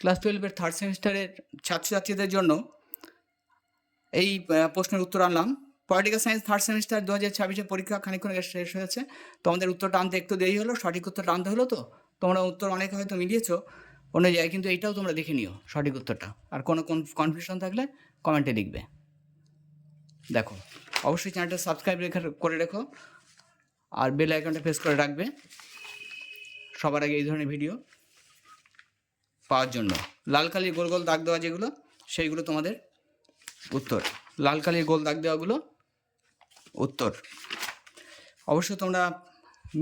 Class 12-এর third সেমিস্টারের ছাত্রছাত্রীদের জন্য এই প্রশ্নের উত্তর আনলাম। পলিটিক্যাল সায়েন্স থার্ড সেমিস্টার 2026-এ পরীক্ষা খানিকক্ষণ আগে শেষ হয়েছে। তোমাদের উত্তরটা আনতে একটু দেরি হলো, সঠিক উত্তরটা আনতে হলো। তো তোমরা উত্তর অনেকে হয়তো মিলিয়েছো অনুযায়ী, কিন্তু এইটাও তোমরা দেখে নিও সঠিক উত্তরটা। আর কোনো কনফিউশন থাকলে কমেন্টে লিখবে। দেখো, অবশ্যই চ্যানেলটা সাবস্ক্রাইব করে রেখো আর বেল আইকনটা প্রেস করে রাখবে সবার আগে এই ধরনের ভিডিও পাওয়ার জন্য। লাল কালির গোল গোল দাগ দেওয়া যেগুলো, সেইগুলো তোমাদের উত্তর। লাল কালির গোল দাগ দেওয়াগুলো উত্তর। অবশ্যই তোমরা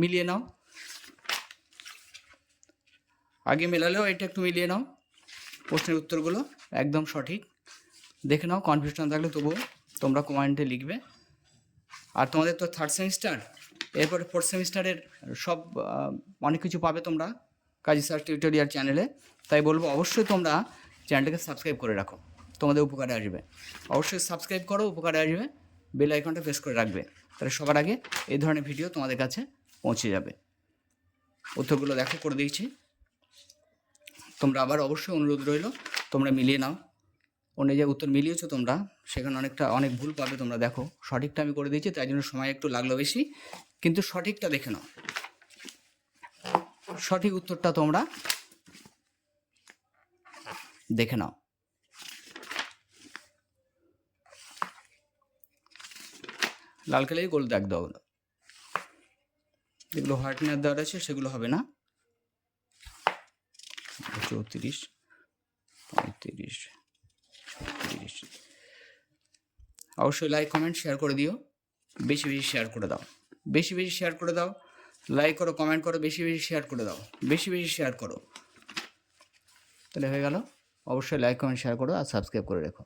মিলিয়ে নাও, আগে মেলালেও এটা একটু মিলিয়ে নাও। প্রশ্নের উত্তরগুলো একদম সঠিক দেখে নাও। কনফিউশন থাকলে তবুও তোমরা কমেন্টে লিখবে। আর তোমাদের তো থার্ড সেমিস্টার, এরপরে ফোর্থ সেমিস্টারের সব অনেক কিছু পাবে তোমরা কাজী স্যার টিউটোরিয়াল চ্যানেলে। তাই বলবো অবশ্যই তোমরা চ্যানেলটাকে সাবস্ক্রাইব করে রাখো, তোমাদের উপকারে আসবে। অবশ্যই সাবস্ক্রাইব করো, উপকারে আসবে। বেল আইকনটা প্রেস করে রাখবে, তাহলে সবার আগে এই ধরনের ভিডিও তোমাদের কাছে পৌঁছে যাবে। উত্তরগুলো দেখো করে দিয়েছি, তোমরা আবার অবশ্যই অনুরোধ রইল তোমরা মিলিয়ে নাও। অন্য যে উত্তর মিলিয়েছো তোমরা, সেখানে অনেক ভুল পাবে তোমরা। দেখো, সঠিকটা আমি করে দিয়েছি, তাই জন্য সময় একটু লাগলো বেশি, কিন্তু সঠিকটা দেখে নাও। সঠিক উত্তরটা তোমরা দেখে নাও। লাল কালির গোল দাগ দাও, যেগুলো হোয়াইটনার দেওয়ার আছে সেগুলো হবে না। 34, 35, 36। অবশ্যই লাইক কমেন্ট শেয়ার করে দিও, বেশি বেশি শেয়ার করে দাও, বেশি বেশি শেয়ার করে দাও। লাইক করো, কমেন্ট করো, বেশি বেশি শেয়ার করে দাও, বেশি বেশি শেয়ার করো, তাহলে হয়ে গেল। অবশ্যই লাইক কমেন্ট শেয়ার করো আর সাবস্ক্রাইব করে রেখো।